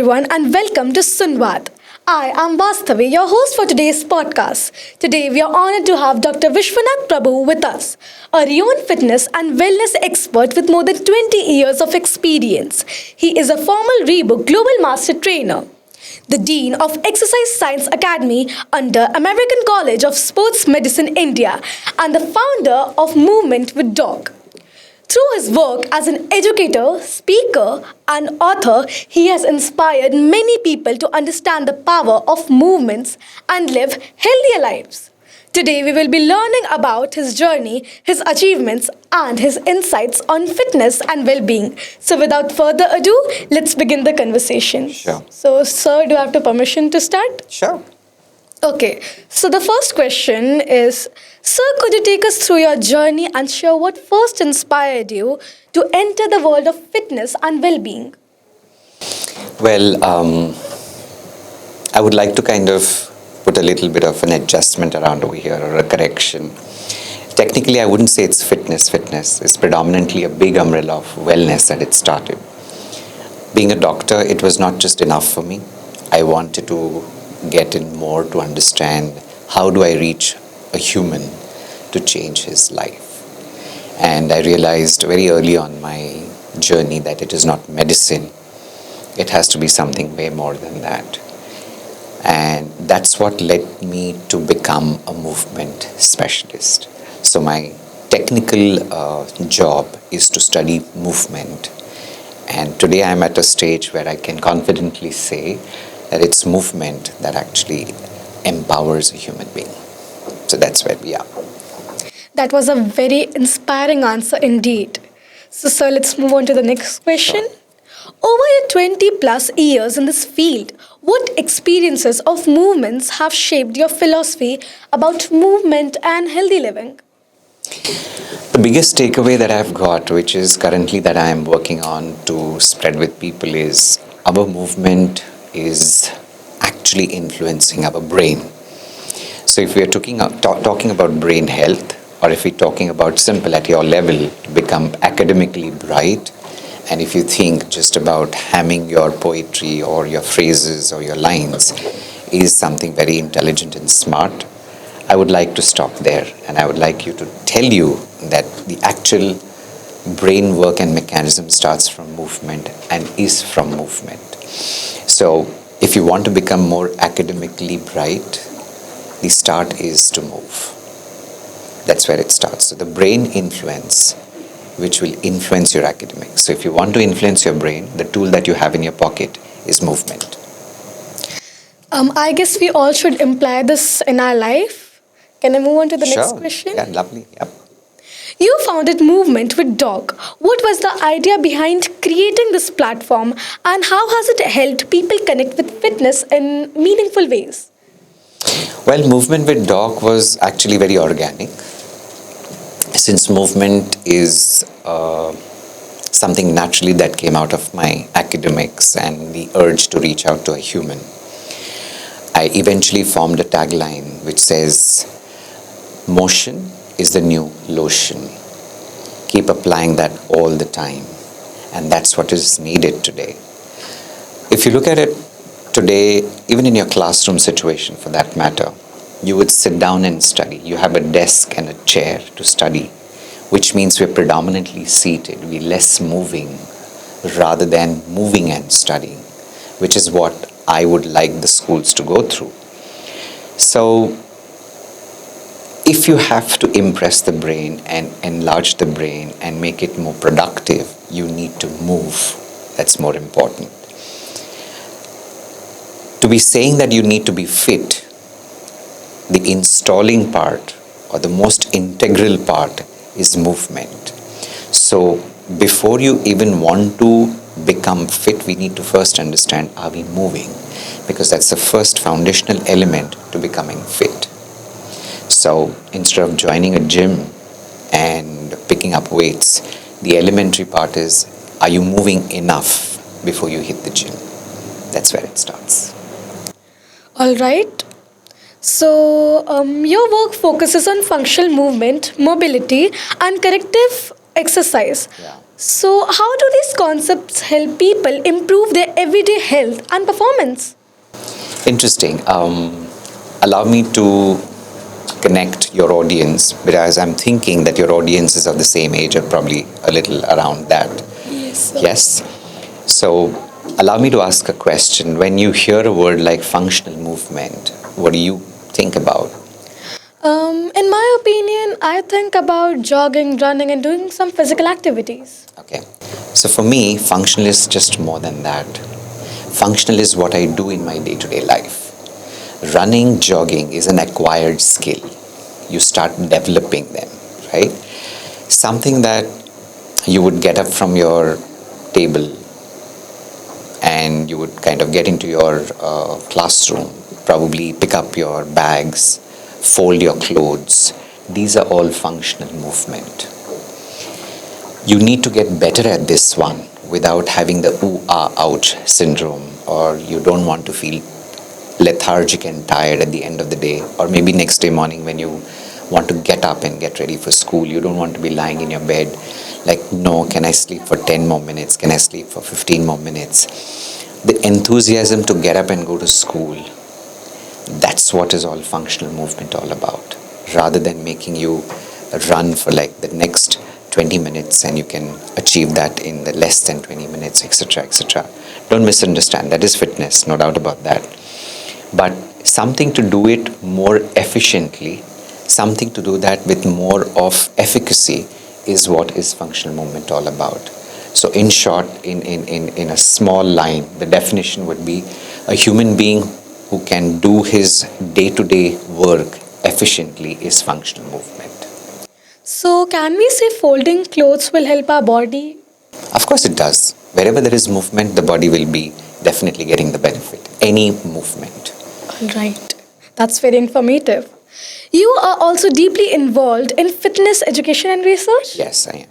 everyone, and welcome to SUNVAAD. I am Vasthavi, your host for today's podcast. Today, we are honored to have Dr. Vishwanath Prabhu with us, a renowned fitness and wellness expert with more than 20 years of experience. He is a former Reebok Global Master Trainer, the Dean of Exercise Science Academy under American College of Sports Medicine India, and the founder of Movement with Dog. Through his work as an educator, speaker, and author, he has inspired many people to understand the power of movements and live healthier lives. Today, we will be learning about his journey, his achievements, and his insights on fitness and well being. So, without further ado, let's begin the conversation. Sure. So, sir, do I have the permission to start? Sure. Okay, so the first question is, sir, could you take us through your journey and share what first inspired you to enter the world of fitness and well-being? Well, I would like to kind of put a little bit of an adjustment around over here, or a correction. Technically, I wouldn't say it's fitness. Fitness is predominantly a big umbrella of wellness that it started. Being a doctor, it was not just enough for me. I wanted to get in more to understand how do I reach a human to change his life. And I realized very early on my journey that it is not medicine. It has to be something way more than that. And that's what led me to become a movement specialist. So my technical job is to study movement. And today I'm at a stage where I can confidently say that it's movement that actually empowers a human being. So that's where we are. That was a very inspiring answer indeed. So, sir, let's move on to the next question. Sure. Over your 20 plus years in this field, what experiences of movements have shaped your philosophy about movement and healthy living? The biggest takeaway that I've got, which is currently that I am working on to spread with people, is our movement is actually influencing our brain. So if we are talking about brain health, or if we're talking about simple at your level to become academically bright, and if you think just about hamming your poetry or your phrases or your lines is something very intelligent and smart, I would like to stop there, and I would like you to tell you that the actual brain work and mechanism starts from movement and is from movement. So if you want to become more academically bright, the start is to move. That's where it starts. So the brain influence, which will influence your academics. So if you want to influence your brain, the tool that you have in your pocket is movement. I guess we all should imply this in our life. Can I move on to the next question? Yeah, lovely. Yep. You founded Movement with Dog. What was the idea behind creating this platform, and how has it helped people connect with fitness in meaningful ways? Well, Movement with Dog was actually very organic. Since movement is something naturally that came out of my academics and the urge to reach out to a human, I eventually formed a tagline which says, "Motion is the new lotion. Keep applying that all the time." And that's what is needed today. If you look at it today, even in your classroom situation for that matter, you would sit down and study. You have a desk and a chair to study, which means we're predominantly seated. We're less moving rather than moving and studying, which is what I would like the schools to go through. So if you have to impress the brain and enlarge the brain and make it more productive, you need to move. That's more important. To be saying that you need to be fit, the installing part or the most integral part is movement. So before you even want to become fit, we need to first understand, are we moving? Because that's the first foundational element to becoming fit. So instead of joining a gym and picking up weights, the elementary part is, are you moving enough before you hit the gym? That's where it starts. All right. So, your work focuses on functional movement, mobility, and corrective exercise. Yeah. So, how do these concepts help people improve their everyday health and performance? Interesting. Allow me to connect your audience, because I'm thinking that your audience is of the same age or probably a little around that. Yes. Sir. Yes. So, allow me to ask a question. When you hear a word like functional movement, what do you think about? In my opinion, I think about jogging, running, and doing some physical activities. Okay. So, for me, functional is just more than that. Functional is what I do in my day to day life. Running, jogging is an acquired skill. You start developing them, right? Something that you would get up from your table and you would kind of get into your classroom, probably pick up your bags, fold your clothes. These are all functional movement. You need to get better at this one without having the ooh ah ouch syndrome, or you don't want to feel lethargic and tired at the end of the day, or maybe next day morning when you want to get up and get ready for school. You don't want to be lying in your bed like, no, can I sleep for 10 more minutes? Can I sleep for 15 more minutes? The enthusiasm to get up and go to school, that's what is all functional movement all about, rather than making you run for like the next 20 minutes and you can achieve that in the less than 20 minutes, etc., etc. Don't misunderstand, that is fitness, no doubt about that. But something to do it more efficiently, something to do that with more of efficacy is what is functional movement all about. So in short, in a small line, the definition would be a human being who can do his day-to-day work efficiently is functional movement. So, can we say folding clothes will help our body? Of course it does. Wherever there is movement, the body will be definitely getting the benefit. Any movement. All right. That's very informative. You are also deeply involved in fitness education and research. Yes, I am.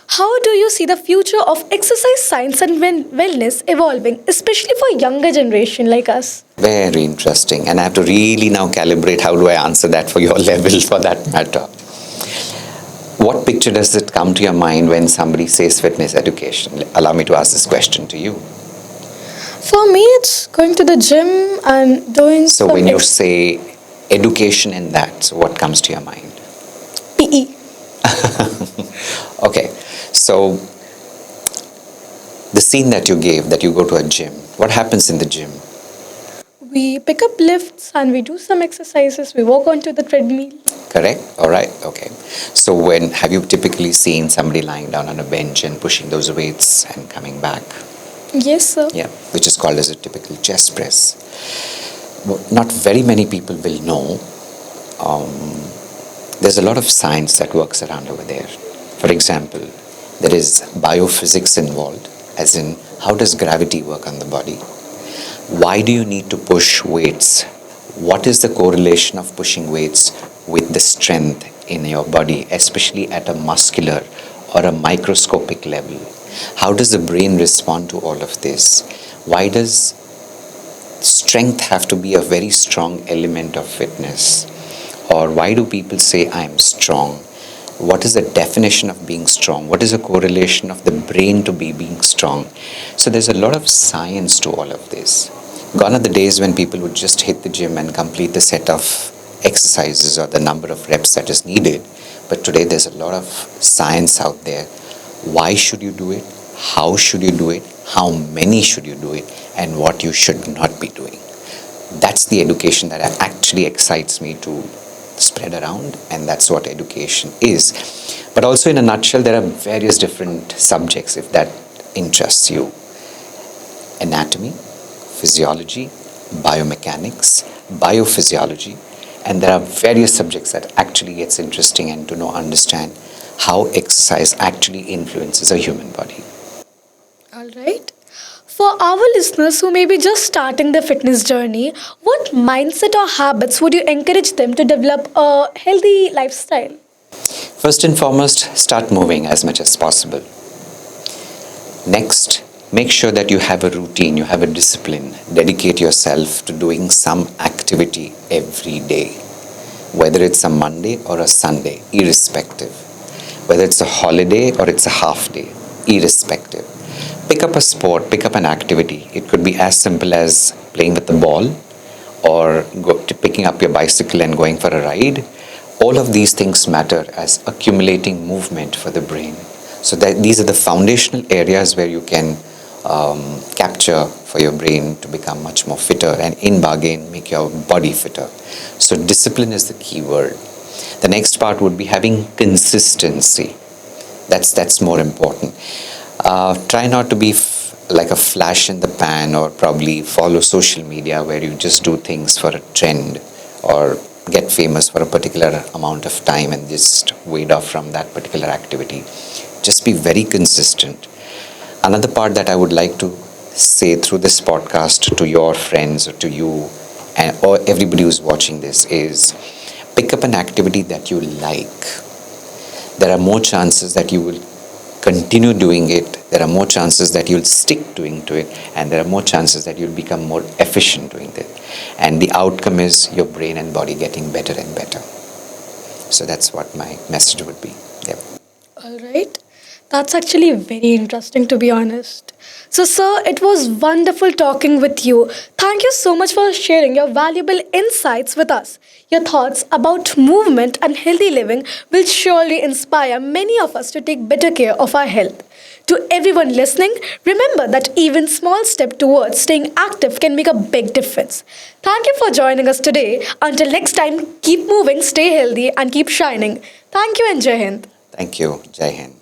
How do you see the future of exercise science and wellness evolving, especially for younger generation like us? Very interesting. And I have to really now calibrate how do I answer that for your level for that matter. What picture does it come to your mind when somebody says fitness education? Allow me to ask this question to you. For me, it's going to the gym and doing So some when you say education in that, so what comes to your mind? PE. Okay, so the scene that you gave, that you go to a gym, what happens in the gym? We pick up lifts and we do some exercises. We walk onto the treadmill. Correct? All right, okay. So when have you typically seen somebody lying down on a bench and pushing those weights and coming back? Yes, sir. Yeah, which is called as a typical chest press. Not very many people will know. There's a lot of science that works around over there. For example, there is biophysics involved, as in how does gravity work on the body? Why do you need to push weights? What is the correlation of pushing weights with the strength in your body, especially at a muscular or a microscopic level? How does the brain respond to all of this? Why does strength have to be a very strong element of fitness? Or why do people say I am strong? What is the definition of being strong? What is the correlation of the brain to being strong? So there's a lot of science to all of this. Gone are the days when people would just hit the gym and complete the set of exercises or the number of reps that is needed. But today there's a lot of science out there. Why should you do it? How should you do it? How many should you do it? And what you should not be doing. That's the education that actually excites me to spread around, and that's what education is. But also in a nutshell, there are various different subjects if that interests you. Anatomy, physiology, biomechanics, biophysiology, and there are various subjects that actually gets interesting and to understand how exercise actually influences a human body. All right. For our listeners who may be just starting their fitness journey, what mindset or habits would you encourage them to develop a healthy lifestyle? First and foremost, start moving as much as possible. Next, make sure that you have a routine, you have a discipline. Dedicate yourself to doing some activity every day, whether it's a Monday or a Sunday, irrespective. Whether it's a holiday or it's a half day, irrespective. Pick up a sport, pick up an activity. It could be as simple as playing with the ball or picking up your bicycle and going for a ride. All of these things matter as accumulating movement for the brain. So these are the foundational areas where you can capture for your brain to become much more fitter, and in bargain make your body fitter. So discipline is the key word. The next part would be having consistency. That's more important. Try not to be like a flash in the pan, or probably follow social media where you just do things for a trend or get famous for a particular amount of time and just wade off from that particular activity. Just be very consistent. Another part that I would like to say through this podcast to your friends or to you or everybody who's watching this is, pick up an activity that you like. There are more chances that you will continue doing it. There are more chances that you'll stick doing to it, and there are more chances that you'll become more efficient doing it. And the outcome is your brain and body getting better and better. So that's what my message would be. Yep. All right. That's actually very interesting, to be honest. So, sir, it was wonderful talking with you. Thank you so much for sharing your valuable insights with us. Your thoughts about movement and healthy living will surely inspire many of us to take better care of our health. To everyone listening, remember that even small step towards staying active can make a big difference. Thank you for joining us today. Until next time, keep moving, stay healthy, and keep shining. Thank you and Jai Hind. Thank you. Jai Hind.